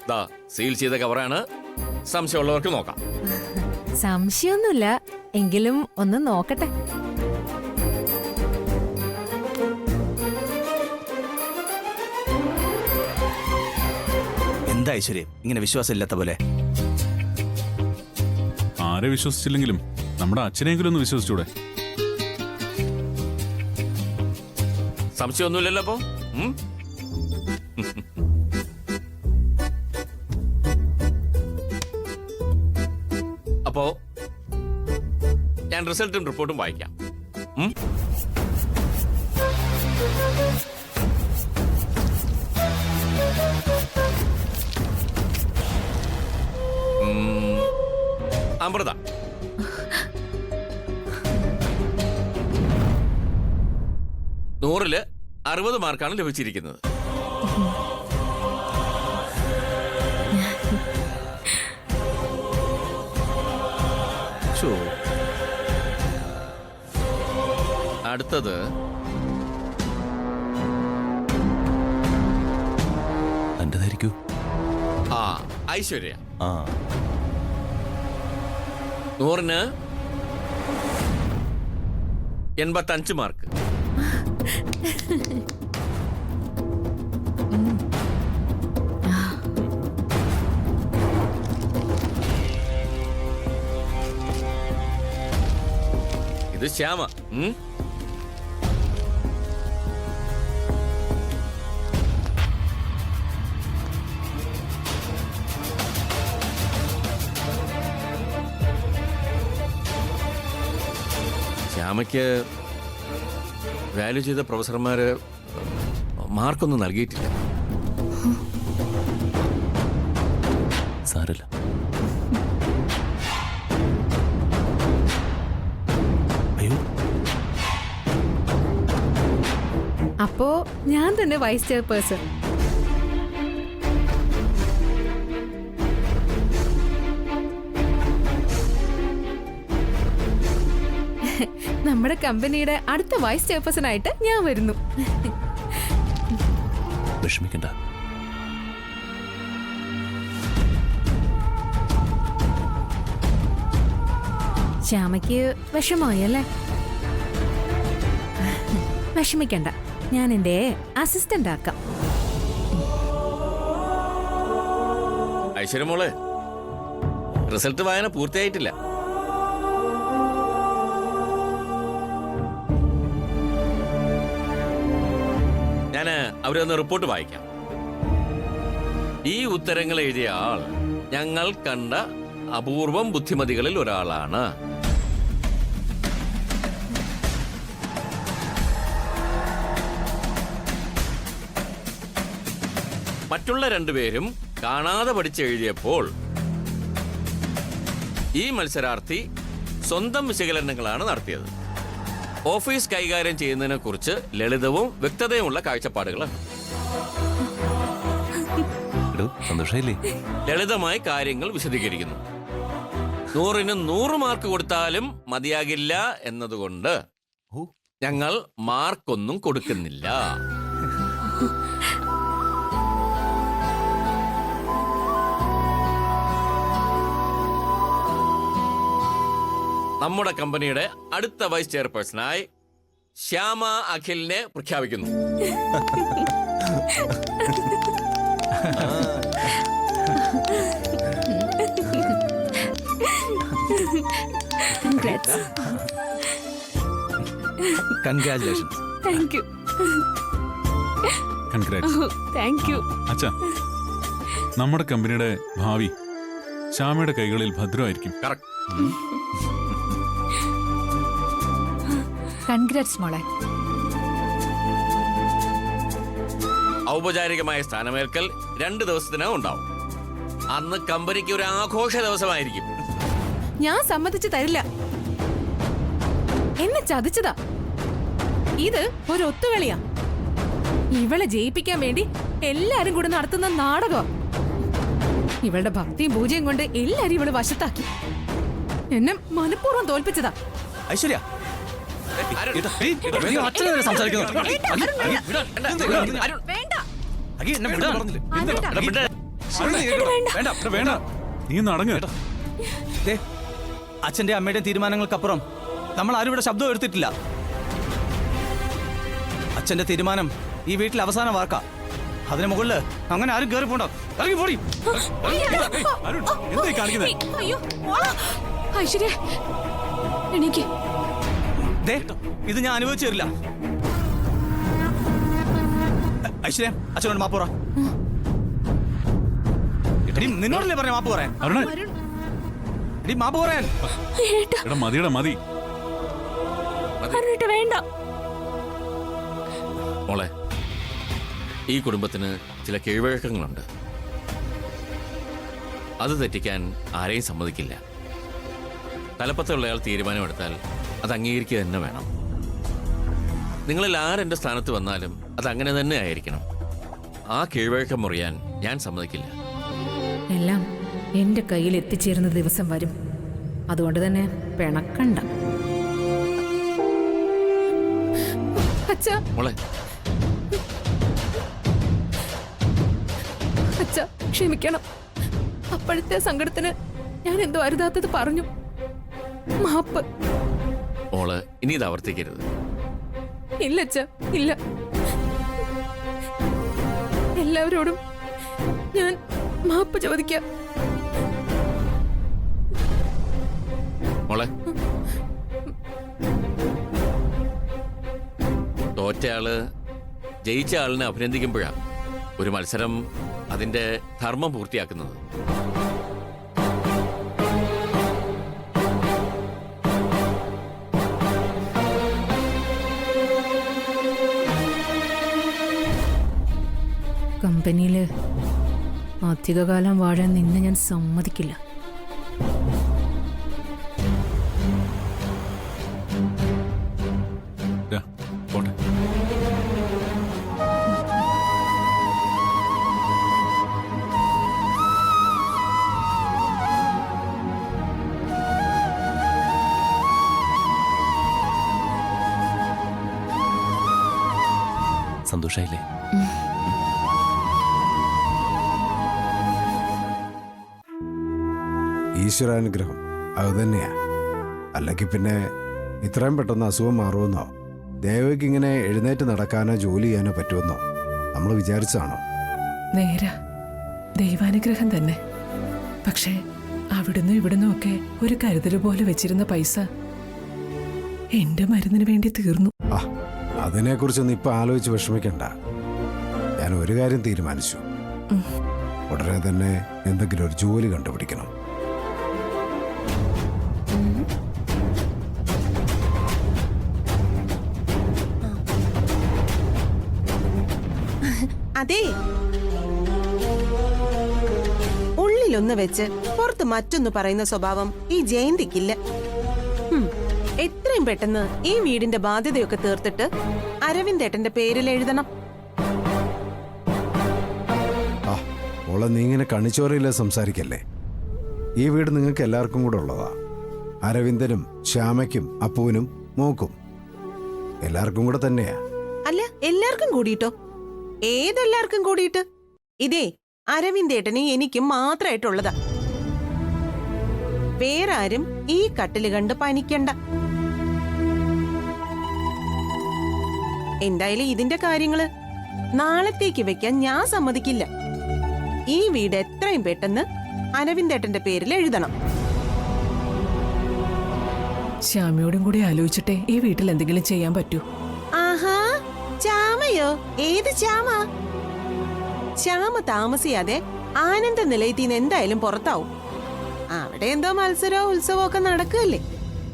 ദാ സീൽ ചെയ്ത കവറാണ്. സംശയമുള്ളവർക്ക് നോക്കാം. സംശയമൊന്നുമില്ല, എങ്കിലും ഒന്ന് നോക്കട്ടെ. എന്താ ഐശ്വര്യം ഇങ്ങനെ വിശ്വാസമില്ലാത്ത പോലെ? ആരെ വിശ്വസിച്ചില്ലെങ്കിലും നമ്മുടെ അച്ഛനെങ്കിലും ഒന്ന് വിശ്വസിച്ചൂടെ? സംശയമൊന്നുമില്ലല്ലോ അപ്പോ? അപ്പോ ഞാൻ റിസൾട്ടും റിപ്പോർട്ടും വായിക്കാം. അമൃത, 100-ല് 60 മാർക്കാണ് ലഭിച്ചിരിക്കുന്നത്. അടുത്തത് എന്റേതായിരിക്കൂ. ഐശ്വര്യ. 100-ന് 85 മാർക്ക്. ഇത് ശ്യാമ. ശ്യാമയ്ക്ക് വാല്യൂ ചെയ്ത പ്രൊഫസർമാര് മാർക്കൊന്നും നൽകിയിട്ടില്ല. സാരല്ല. അപ്പോ ഞാൻ തന്നെ വൈസ് ചെയർപേഴ്സൺ. നമ്മുടെ കമ്പനിയുടെ അടുത്ത വൈസ് ചെയർപേഴ്സൺ ആയിട്ട് ഞാൻ വരുന്നു. വിഷമിക്കണ്ട. ശ്യാമയ്ക്ക് വിഷമമായല്ലേ? വിഷമിക്കണ്ട, ഞാൻ എന്റെ അസിസ്റ്റന്റ് ആക്കാം. ഐശ്വര്യ മോളെ, റിസൾട്ട് വായന പൂർത്തിയായിട്ടില്ല. ഞാൻ അവരൊന്ന് റിപ്പോർട്ട് വായിക്കാം. ഈ ഉത്തരങ്ങൾ എഴുതിയ ആൾ ഞങ്ങൾ കണ്ട അപൂർവം ബുദ്ധിമതികളിൽ ഒരാളാണ്. മറ്റുള്ള രണ്ടുപേരും കാണാതെ പഠിച്ചെഴുതിയപ്പോൾ ഈ മത്സരാർത്ഥി സ്വന്തം വിശകലനങ്ങളാണ് നടത്തിയത്. ഓഫീസ് കൈകാര്യം ചെയ്യുന്നതിനെ കുറിച്ച് ലളിതവും വ്യക്തതയുമുള്ള കാഴ്ചപ്പാടുകളാണ്. ലളിതമായി കാര്യങ്ങൾ വിശദീകരിക്കുന്നു. 100-ന് 100 മാർക്ക് കൊടുത്താലും മതിയാകില്ല എന്നതുകൊണ്ട് ഞങ്ങൾ മാർക്കൊന്നും കൊടുക്കുന്നില്ല. നമ്മുടെ കമ്പനിയുടെ അടുത്ത വൈസ് ചെയർപേഴ്സണായി ശ്യാമ അഖിലിനെ പ്രഖ്യാപിക്കുന്നു. Congratulations. Thank you. Thank you. അച്ഛാ, നമ്മുടെ കമ്പനിയുടെ ഭാവി ശ്യാമയുടെ കൈകളിൽ ഭദ്രമായിരിക്കും. കൺഗ്രാറ്റ്സ് മോളെ. ഔപചാരികമായ സ്ഥാനമേൽക്കൽ 2 ദിവസത്തിന് ഉണ്ടാവും. അന്ന് കമ്പനിക്ക് ഒരു ആഘോഷ ദിവസമായിരിക്കും. ഞാൻ സമ്മതിച്ചു തരില്ല. എന്നെ ചതിച്ചതാ. ഇത് ഒരു ഒത്തുകളിയാ. ഇവളെ ജയിപ്പിക്കാൻ വേണ്ടി എല്ലാരും കൂടെ നടത്തുന്ന നാടകം. ഇവളുടെ ഭക്തിയും പൂജയും കൊണ്ട് എല്ലാരും ഇവള് വശത്താക്കി. എന്നെ മനഃപൂർവ്വം തോൽപ്പിച്ചതാ. ഐശ്വര്യ, വേണ്ട എടാ, വേണ്ട നീ നടങ്ങ. ദേ, അച്ഛന്റെ അമ്മയുടെയും തീരുമാനങ്ങൾക്കപ്പുറം നമ്മൾ ആരും ഇവിടെ ശബ്ദം എടുത്തിട്ടില്ല. അച്ഛന്റെ തീരുമാനം ഈ വീട്ടിൽ അവസാന വാർക്കാ. അതിന് മുകളില് അങ്ങനെ ആരും കയറി പോണ്ടോ. ഇറങ്ങി പോടി. അരുൺ എന്തായി കാണിക്കുന്നേ? അയ്യോ ഐശ്വര്യ എനിക്ക് ദേ, ഇത് ഞാൻ അനുഭവിച്ചു തരില്ല. ഐശ്വര്യ, അച്ഛനോട് മാപ്പ് പറ. എടീ, നിന്നോടല്ലേ പറഞ്ഞ മാപ്പ് പറയാൻ? അരുണേ, എടീ, മാപ്പ് പറയാൻ. എടാ മതിയടാ മതി. വേണ്ട. മോളെ, ഈ കുടുംബത്തിന് ചില കീഴ്വഴക്കങ്ങളുണ്ട്. അത് തെറ്റിക്കാൻ ആരെയും സമ്മതിക്കില്ല. തലപ്പത്തുള്ളയാൾ തീരുമാനമെടുത്താൽ അത് അംഗീകരിക്കുക തന്നെ വേണം. നിങ്ങളിൽ ആരെന്റെ സ്ഥാനത്ത് വന്നാലും അത് അങ്ങനെ തന്നെ ആയിരിക്കണം. ആ കീഴ്വഴക്കം മുറിയാൻ ഞാൻ സമ്മതിക്കില്ല. എല്ലാം എന്റെ കയ്യിൽ എത്തിച്ചേരുന്ന ദിവസം വരും. അതുകൊണ്ട് തന്നെ പിണക്കണ്ട. അച്ഛാ, മോളെ, അച്ഛാ ക്ഷമിക്കണം. അപ്പോഴത്തെ സങ്കടത്തിന് ഞാൻ എന്തോ അരുതാത്തത് പറഞ്ഞു. മാപ്പ്. മോള് ഇനി ഇത് ആവർത്തിക്കരുത്. ഇല്ല അച്ഛാ, ഇല്ല. എല്ലാവരോടും ഞാൻ മാപ്പ് ചോദിക്കാം. മോളെ, തോറ്റയാള് ജയിച്ച ആളിനെ അഭിനന്ദിക്കുമ്പോഴാ ഒരു മത്സരം അതിന്റെ ധർമ്മം പൂർത്തിയാക്കുന്നത്. കമ്പനിയില് അധികകാലം വാഴാൻ നിന്നെ ഞാൻ സമ്മതിക്കില്ല. ദാ, പോട്ടെ. സന്തോഷായില്ലേ? ഈശ്വരാനുഗ്രഹം അത് തന്നെയാ. അല്ലെങ്കിൽ പിന്നെ ഇത്രയും പെട്ടെന്ന് അസുഖം മാറുമെന്നോ ദേവയ്ക്ക് ഇങ്ങനെ എഴുന്നേറ്റ് നടക്കാനോ ജോലി ചെയ്യാനോ പറ്റുമെന്നോ നമ്മൾ വിചാരിച്ചതാണോ? നേരാ, ദൈവാനുഗ്രഹം തന്നെ. പക്ഷേ അവിടുന്ന് ഇവിടുന്നും ഒക്കെ ഒരു കരുതൽ പോലെ വെച്ചിരുന്ന പൈസ എന്റെ മരുന്നിന് വേണ്ടി തീർന്നു. ആ, അതിനെക്കുറിച്ചൊന്നും ഇപ്പം ആലോചിച്ച് വിഷമിക്കണ്ട. ഞാൻ ഒരു കാര്യം തീരുമാനിച്ചു. ഉടനെ തന്നെ എന്തെങ്കിലും ഒരു ജോലി കണ്ടുപിടിക്കണം. അതെ, ഉള്ളിലൊന്ന് വെച്ച് പുറത്ത് മറ്റൊന്ന് പറയുന്ന സ്വഭാവം ഈ ജയന്തിക്കില്ല. എത്രയും പെട്ടെന്ന് ഈ വീടിന്റെ ബാധ്യതയൊക്കെ തീർത്തിട്ട് അരവിന്ദേട്ടന്റെ പേരിൽ എഴുതണം. ആ, ഓളെ നീ ഇങ്ങനെ കണിച്ചോറയില്ല സംസാരിക്കല്ലേ. ഈ വീട് നിങ്ങൾക്ക് എല്ലാവർക്കും കൂടെ ഉള്ളതാ. അരവിന്ദനും ശ്യാമയ്ക്കും അപ്പൂനും മോക്കും എല്ലാവർക്കും കൂടെ തന്നെയാ. അല്ല, എല്ലാവർക്കും കൂടിയിട്ടോ? ഏതെല്ലാവർക്കും കൂടിയിട്ട്? ഇതേ അരവിന്ദേട്ടന് എനിക്കും മാത്രമായിട്ടുള്ളതാ. വേറാരും ഈ കട്ടില് കണ്ട് പനിക്കണ്ട. എന്തായാലും ഇതിന്റെ കാര്യങ്ങള് നാളത്തേക്ക് വെക്കാൻ ഞാൻ സമ്മതിക്കില്ല. ഈ വീട് എത്രയും പെട്ടെന്ന് അരവിന്ദേട്ടന്റെ പേരിൽ എഴുതണം. ശ്യാമയോടും കൂടി ആലോചിച്ചിട്ടേ ഈ വീട്ടിൽ എന്തെങ്കിലും ചെയ്യാൻ പറ്റൂ. ആഹാ, ചാമയോ? ഏത് ചാമ? ശ്യാമ താമസിയാതെ ആനന്ദ നിലയത്തിന്ന് എന്തായാലും പുറത്താവും. അവിടെ എന്തോ മത്സരമോ ഉത്സവമോ ഒക്കെ നടക്കുകയല്ലേ.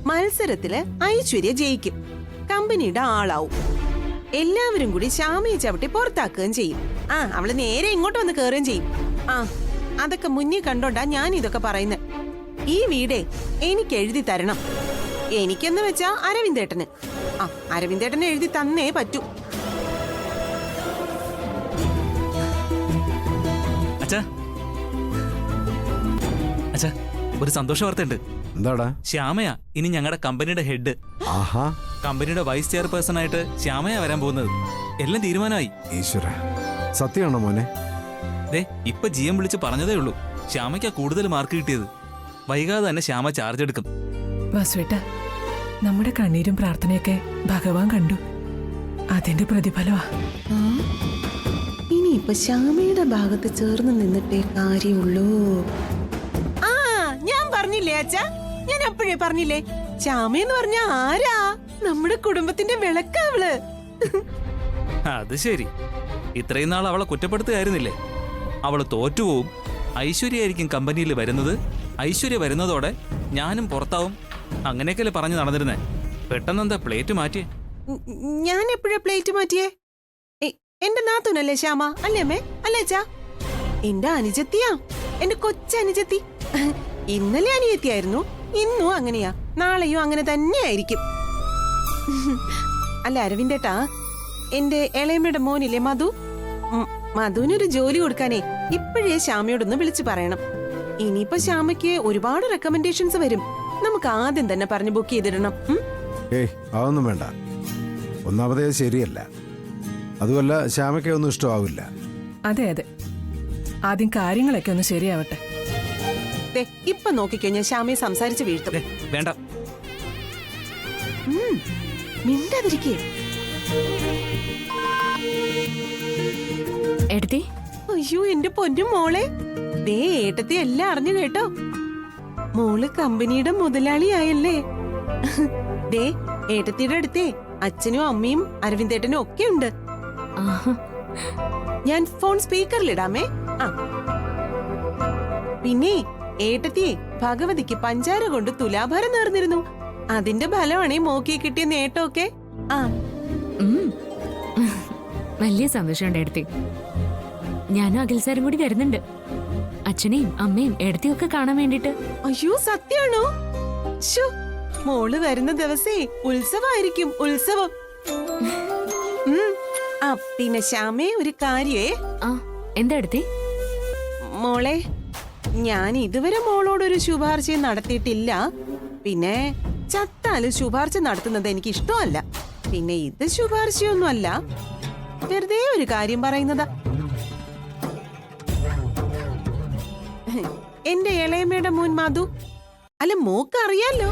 മത്സരത്തില് ഐശ്വര്യ ജയിക്കും, കമ്പനിയുടെ ആളാവും. എല്ലാവരും കൂടി ശ്യാമയെ ചവിട്ടി പുറത്താക്കുകയും ചെയ്യും. ആ, അവള് നേരെ ഇങ്ങോട്ട് വന്ന് കയറുകയും ചെയ്യും. ആ, അതൊക്കെ മുന്നിൽ കണ്ടോണ്ടാ ഞാൻ ഇതൊക്കെ പറയുന്നത്. ഈ വീടേ എനിക്ക് എഴുതി തരണം. എനിക്കെന്ന് വെച്ചാ അരവിന്ദേട്ടന്. ആ, അരവിന്ദേട്ടന് എഴുതി തന്നേ പറ്റൂ. അച്ഛാ, ഒരു സന്തോഷ വാർത്തയുണ്ട്. എന്താടാ? ശ്യാമയാ ഇനി ഞങ്ങളുടെ കമ്പനിയുടെ ഹെഡ്. ആഹാ, കമ്പനിയുടെ വൈസ് ചെയർപേഴ്സൺ ആയിട്ട് ശ്യാമയാ വരാൻ പോകുന്നത്. എല്ലാം തീരുമാനമായി. ഈശ്വര, സത്യമാണോ മോനെ? ദേ ഇപ്പൊ GM വിളിച്ച് പറഞ്ഞതേ ഉള്ളൂ ശ്യാമയ്ക്കാ കൂടുതൽ മാർക്ക് കിട്ടിയത്. വൈകാതെ തന്നെ ശ്യാമ ചാർജ് എടുക്കും. വാസുവേട്ട, നമ്മുടെ കണ്ണീരും പ്രാർത്ഥനയൊക്കെ ഭഗവാൻ കണ്ടു. അതിന്റെ പ്രതിഫലമാ. ഇനിയിപ്പൊ ശ്യാമയുടെ ഭാഗത്ത് ചേർന്ന് നിന്നിട്ടേ കാര്യമുള്ളൂ. ആ ഞാൻ പറഞ്ഞില്ലേ അച്ഛാ, ഞാൻ അപ്പോഴേ പറഞ്ഞില്ലേ, ശ്യാമയെന്ന് പറഞ്ഞ ആരാ? നമ്മുടെ കുടുംബത്തിന്റെ വിളക്കാവള്. അത് ശരി, ഇത്രയും നാൾ അവളെ കുറ്റപ്പെടുത്തുകയായിരുന്നില്ലേ? അവള് തോറ്റുപോവും, ഐശ്വര്യായിരിക്കും കമ്പനിയിൽ വരുന്നത്, ഐശ്വര്യ വരുന്നതോടെ ഞാനും പുറത്താവും, അങ്ങനെയൊക്കെയല്ലേ പറഞ്ഞു നടന്നിരുന്നേ. പെട്ടെന്നെന്താ പ്ലേറ്റ് മാറ്റിയേ? ഞാൻ എപ്പോഴാ പ്ലേറ്റ് മാറ്റിയേ? എന്റെ നാത്തൂനല്ലേ ശ്യാമ, അല്ലേ അമ്മേ? അല്ലേ അച്ഛാ? എന്റെ അനുജത്തിയാ, എന്റെ കൊച്ചനുജത്തി. ഇന്നലെ അനിയത്തിയായിരുന്നു, ഇന്നും അങ്ങനെയാ, നാളെയും അങ്ങനെ തന്നെയായിരിക്കും. അല്ല അരവിന്ദേട്ടാ, എന്റെ ഇളയമ്മയുടെ മോനില്ലേ മധു, മധുവിനൊരു ജോലി കൊടുക്കാനേ ഇപ്പോഴേ ശ്യാമയോടൊന്ന് വിളിച്ചു പറയണം. ഇനിയിപ്പോ ശ്യാമയ്ക്ക് ഒരുപാട് റെക്കമെൻഡേഷൻസ് വരും. നമുക്ക് ആദ്യം തന്നെ പറഞ്ഞ് ബുക്ക് ചെയ്തിടണം. ഏയ് അതൊന്നും വേണ്ട. ഒന്നാമതേ ശരിയല്ല. അതുമല്ല ശ്യാമയ്ക്ക് ഒന്നും ഇഷ്ടമാവില്ല. അതെ അതെ, ആദ്യം കാര്യങ്ങളൊക്കെ ഒന്ന് ശരിയാവട്ടെ. ഇപ്പൊ നോക്കിക്കോ, ഞാൻ ശ്യാമയെ സംസാരിച്ച് വീഴ്ത്തും. വേണ്ട, മിണ്ടാതിരിക്കേ. എടുത്തി. അയ്യോ എന്റെ പൊന്നു മോളെ, ദേ ഏട്ടത്തി എല്ലാം അറിഞ്ഞു കേട്ടോ. മോള് കമ്പനിയുടെ മുതലാളിയായല്ലേ? ദേ ഏട്ടത്തിയുടെ അടുത്തേ അച്ഛനും അമ്മയും അരവിന്ദേട്ടനും ഒക്കെ ഉണ്ട്. ഞാൻ ഫോൺ സ്പീക്കറിലിടാമേ. ആ പിന്നെ ഏട്ടത്തിയെ ഭഗവതിക്ക് പഞ്ചാര കൊണ്ട് തുലാഭാരം നേർന്നിരുന്നു. അതിന്റെ ഫലമാണേ മോക്കി കിട്ടിയ നേട്ടമൊക്കെ. ആ വലിയ സന്തോഷമുണ്ട് എടുത്തി. ഞാനും അഖിൽ സാറും കൂടി വരുന്നുണ്ട്, അച്ഛനെയും അമ്മയും എടുത്തിയും ഒക്കെ കാണാൻ വേണ്ടിട്ട്. അയ്യോ സത്യാണോ? ശോ, മോള് വരുന്ന ദിവസേ ഉത്സവമായിരിക്കും, ഉത്സവം. ആ പിന്നെ ശ്യാമേ, ഒരു കാര്യേ. ആ എന്താ എടുത്തി? മോളെ, ഞാൻ ഇതുവരെ മോളോടൊരു ശുപാർശയും നടത്തിയിട്ടില്ല. പിന്നെ ചത്താലും ശുപാർശ നടത്തുന്നത് എനിക്ക് ഇഷ്ടമല്ല. പിന്നെ ഇത് ശുപാർശയൊന്നും അല്ല, വെറുതെ ഒരു കാര്യം പറയുന്നതാ. എന്റെ ഇളയമ്മയുടെ മോൻ മധു, അല്ല മോക്ക് അറിയാലോ.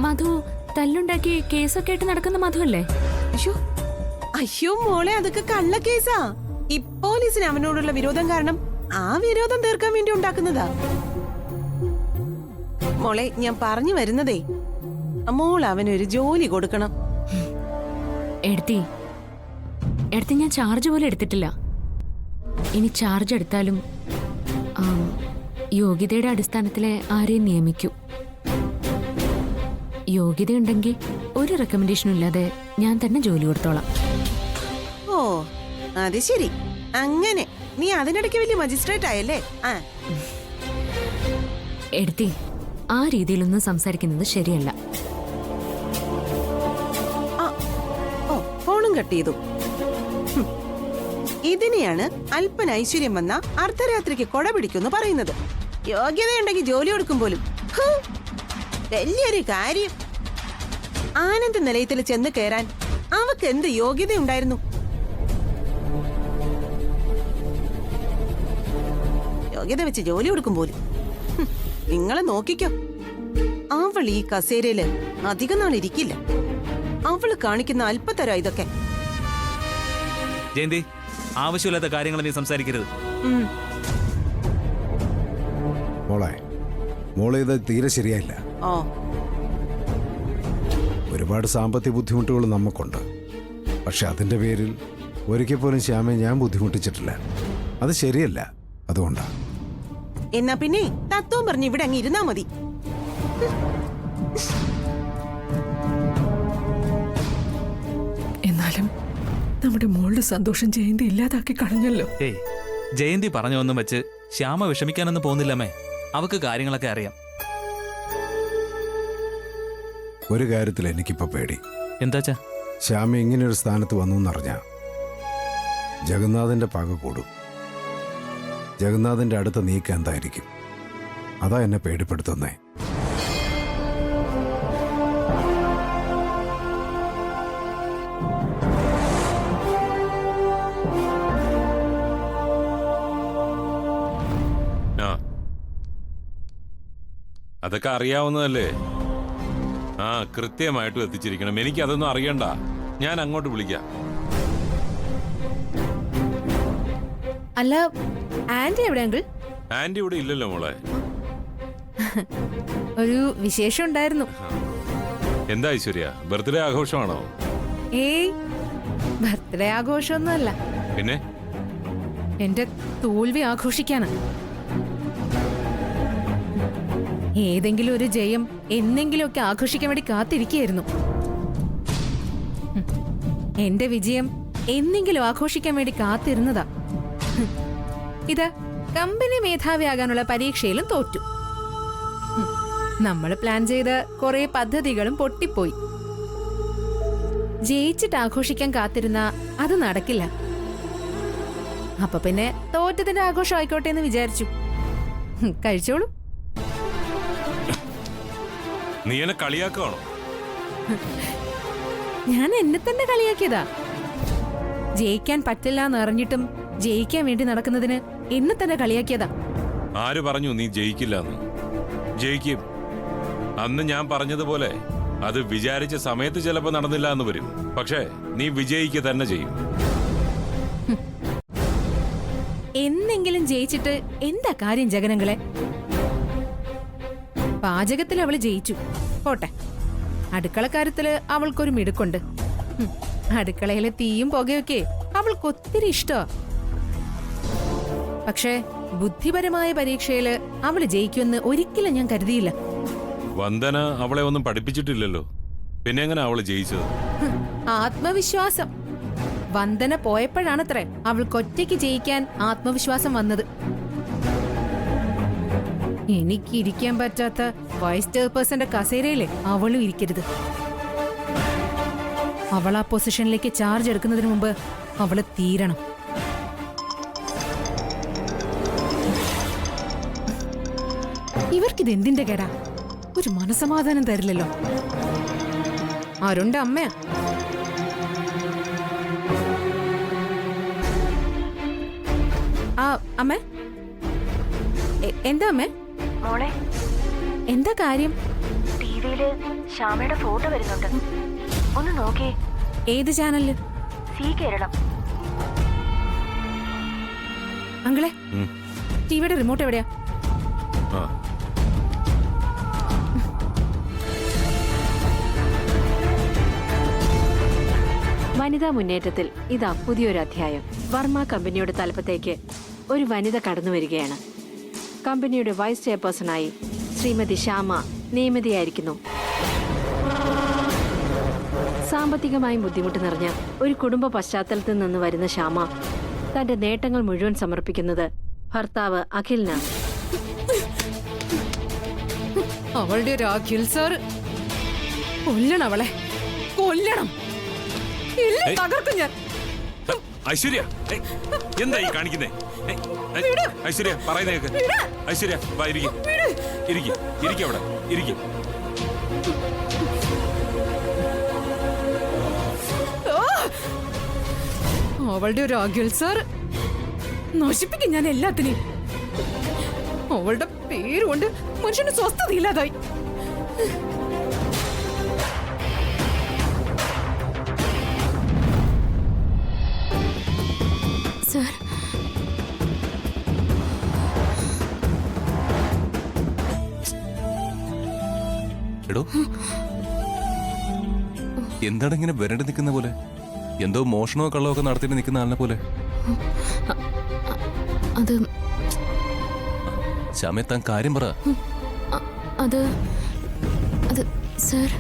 മധു തല്ലുണ്ടാക്കി കേസൊക്കെ ആയിട്ട് നടക്കുന്ന മധു അല്ലേ? അയ്യോ അയ്യോ മോളെ, അതൊക്കെ കള്ള കേസാ. ഈ പോലീസിന് അവനോടുള്ള വിരോധം കാരണം ആ വിരോധം തീർക്കാൻ വേണ്ടി ഉണ്ടാക്കുന്നതാ. മോളെ, ഞാൻ പറഞ്ഞു വരുന്നതേ, മോൾ അവനൊരു ജോലി കൊടുക്കണം. എടുത്തി ഞാൻ ചാർജ് പോലും എടുത്തിട്ടില്ല. ഇനി ചാർജ് എടുത്താലും യോഗ്യതയുടെ അടിസ്ഥാനത്തിലെ ആരെയും നിയമിക്കൂ. യോഗ്യതയുണ്ടെങ്കിൽ ഒരു റെക്കമെൻഡേഷനും ഇല്ലാതെ ഞാൻ തന്നെ ജോലി കൊടുത്തോളാം. ഓ അത് ശരി, അങ്ങനെ നീ അതിനിടയ്ക്ക് വലിയ മജിസ്ട്രേറ്റ് ആയല്ലേ? ആ എടുത്തി, ആ രീതിയിലൊന്നും സംസാരിക്കുന്നത് ശരിയല്ല. ഫോണും കട്ട് ചെയ്തു. ഇതിനെയാണ് അല്പന ഐശ്വര്യം വന്ന അർദ്ധരാത്രിക്ക് കൊട പിടിക്കുമെന്ന് പറയുന്നത്. യോഗ്യതയുണ്ടെങ്കിൽ ജോലി കൊടുക്കും പോലും. വലിയൊരു കാര്യം. ആനന്ദ നിലയത്തിൽ ചെന്ന് കയറാൻ അവക്ക് എന്ത് യോഗ്യതയുണ്ടായിരുന്നു? യോഗ്യത വെച്ച് ജോലി കൊടുക്കും പോലും. നിങ്ങളെ നോക്കിക്കോ, അവൾ ഈ കസേരയില് അധികം നാൾ ഇരിക്കില്ല. അവള് കാണിക്കുന്ന അല്പത്തരം ഇതൊക്കെ. ജയന്തി, ആവശ്യമില്ലാത്ത കാര്യങ്ങൾ നീ സംസാരിക്കരുത്. മോളെ ഇത് തീരെ ശരിയായില്ല. ഓ ഒരുപാട് സാമ്പത്തിക ബുദ്ധിമുട്ടുകൾ നമുക്കുണ്ട്. പക്ഷെ അതിന്റെ പേരിൽ ഒരിക്കൽ പോലും ശ്യാമയെ ഞാൻ ബുദ്ധിമുട്ടിച്ചിട്ടില്ല. അത് ശരിയല്ല. അതുകൊണ്ടാ. എന്നാ പിന്നെ തത്വം പറഞ്ഞ് ഇവിടെ അങ്ങ് ഇരുന്നാ മതി. എന്നാലും നമ്മുടെ മോളുടെ സന്തോഷം ജയന്തി ഇല്ലാതാക്കി കളഞ്ഞല്ലോ. ഏയ്, ജയന്തി പറഞ്ഞൊന്നും വെച്ച് ശ്യാമ വിഷമിക്കാനൊന്നും പോകുന്നില്ലമ്മേ. അവക്ക് കാര്യങ്ങളൊക്കെ അറിയാം. ഒരു കാര്യത്തിൽ എനിക്കിപ്പോ പേടി. എന്താച്ചാ? ശ്യാമ ഇങ്ങനെയൊരു സ്ഥാനത്ത് വന്നു എന്നറിഞ്ഞ ജഗന്നാഥന്റെ പക കൂടും. ജഗന്നാഥന്റെ അടുത്ത നീക്കം എന്തായിരിക്കും? അതാ എന്നെ പേടിപ്പെടുത്തുന്നേ. അതൊക്കെ അറിയാവുന്നതല്ലേ? ആ, കൃത്യമായിട്ടും എത്തിച്ചിരിക്കണം. എനിക്ക് അതൊന്നും അറിയണ്ട. ഞാൻ അങ്ങോട്ട് വിളിക്കാം. അല്ല, ആന്റി എവിടെ അങ്കിൾ? ആന്റി ഇവിടെ ഇല്ലല്ലോ മോളെ. ഒരു വിശേഷം ഉണ്ടായിരുന്നു. എന്താ ഐശ്വര്യ, ബർത്ത്ഡേ ആഘോഷമാണോ? ഏയ്, ബർത്ത്ഡേ ആഘോഷമൊന്നുമല്ല. പിന്നെ എന്റെ തോൽവി ആഘോഷിക്കാനാ. ഏതെങ്കിലും ഒരു ജയം എന്നെങ്കിലുമൊക്കെ ആഘോഷിക്കാൻ വേണ്ടി കാത്തിരിക്കുകയായിരുന്നു. എന്റെ വിജയം എന്നെങ്കിലും ആഘോഷിക്കാൻ വേണ്ടി കാത്തിരുന്നതാ. ഇത് കമ്പനി മേധാവിയാകാനുള്ള പരീക്ഷയിലും തോറ്റു. നമ്മൾ പ്ലാൻ ചെയ്ത കുറെ പദ്ധതികളും പൊട്ടിപ്പോയി. ജയിച്ചിട്ട് ആഘോഷിക്കാൻ കാത്തിരുന്ന അത് നടക്കില്ല. അപ്പൊ പിന്നെ തോറ്റതിന്റെ ആഘോഷം ആയിക്കോട്ടെ എന്ന് വിചാരിച്ചു. കഴിച്ചോളൂ. നീ എന്നെ കളിയാക്കുകയാണോ? ഞാൻ എന്നെ തന്നെ കളിയാക്കിയതാ. ജയിക്കാൻ പറ്റില്ല എന്ന് അറിഞ്ഞിട്ടും ജയിക്കാൻ വേണ്ടി നടക്കുന്നതിന് എന്നെ തന്നെ കളിയാക്കിയതാ. ആര് പറഞ്ഞു നീ ജയിക്കില്ലെന്ന്? ജയിക്കും. അന്ന് ഞാൻ പറഞ്ഞതുപോലെ അത് വിചാരിച്ച സമയത്ത് ചിലപ്പോൾ നടന്നില്ല എന്ന് വരും. പക്ഷേ നീ വിജയിക്കുക തന്നെ ചെയ്യും. എന്നെങ്കിലും ജയിച്ചിട്ട് എന്താ കാര്യം ജഗനങ്ങളെ? പാചകത്തിൽ അവള് ജയിച്ചു പോട്ടെ. അടുക്കളക്കാര്യത്തില് അവൾക്കൊരു മിടുക്കുണ്ട്. അടുക്കളയിലെ തീയും പുകയൊക്കെ അവൾക്കൊത്തിരി ഇഷ്ടമാ. പക്ഷേ ബുദ്ധിപരമായ പരീക്ഷയില് അവള് ജയിക്കുമെന്ന് ഒരിക്കലും ഞാൻ കരുതിയില്ല. വന്ദന അവളെ ഒന്നും പഠിപ്പിച്ചിട്ടില്ലല്ലോ, പിന്നെ എങ്ങനെ അവള് ജയിച്ചത്? ആത്മവിശ്വാസം. വന്ദന പോയപ്പോഴാണത്രേ അവൾക്കൊറ്റയ്ക്ക് ജയിക്കാൻ ആത്മവിശ്വാസം വന്നത്. എനിക്ക് ഇരിക്കാൻ പറ്റാത്ത വൈസ് ചെയർപേഴ്സന്റെ കസേരയിലെ അവളും ഇരിക്കരുത്. അവൾ ആ പൊസിഷനിലേക്ക് ചാർജ് എടുക്കുന്നതിന് മുമ്പ് അവള് തീരണം. ഇവർക്കിത് എന്തിന്റെ കേടാ? ഒരു മനസമാധാനം തരില്ലല്ലോ. അരുണ്ട അമ്മയാ. അമ്മേ, എന്താ അമ്മേ? മോളെ, എന്താ കാര്യം? ടിവിയില് ശ്യാമയുടെ ഫോട്ടോ വരുന്നുണ്ട്, ഒന്ന് നോക്കേ. ഏത് ചാനലില്? സി കേരളം. അങ്കിളെ, ടിവിയുടെ റിമോട്ട് എവിടെയാ? വനിതാ മുന്നേറ്റത്തിൽ ഇതാ പുതിയൊരു അധ്യായം. വർമ്മ കമ്പനിയുടെ തലപ്പത്തേക്ക് ഒരു വനിത കടന്നു വരികയാണ്. കമ്പനിയുടെ വൈസ് ചെയർപേഴ്സണായി ശ്രീമതി ശ്യാമ നിയമിതയായിരിക്കുന്നു. സാമ്പത്തികമായും ബുദ്ധിമുട്ട് നിറഞ്ഞ ഒരു കുടുംബ പശ്ചാത്തലത്തിൽ നിന്ന് വരുന്ന ശ്യാമ തന്റെ നേട്ടങ്ങൾ മുഴുവൻ സമർപ്പിക്കുന്നത് ഭർത്താവ് അഖിലിനാണ്. അവളുടെ ഒരു അഖിൽ സാർ കൊല്ലണം, അവളെ കൊല്ലണം. തകർക്കും ഞാൻ. ഐശ്വര്യ, എന്താ ഈ കാണിക്കുന്നേ? ഐശ്വര്യ, പറയുന്നേക്ക്. ഐശ്വര്യ, ഇരിക്കും അവിടെ, ഇരിക്കും. അവളുടെ ഒരു അഖിൽ സാർ നശിപ്പിക്കും ഞാൻ എല്ലാത്തിനെയും. അവളുടെ പേരുകൊണ്ട് മനുഷ്യന് സ്വസ്ഥതയില്ലാതായി. സർ, എടോ, എന്താണ് ഇങ്ങനെ വരണ്ട് നിൽക്കുന്ന പോലെ? എന്തോ മോഷണമോ കള്ളമോ ഒക്കെ നടത്തിയിട്ട് നിൽക്കുന്ന ആളിനെ പോലെ. അത് ശ്യാമേ, താൻ കാര്യം പറ. അത് സർ,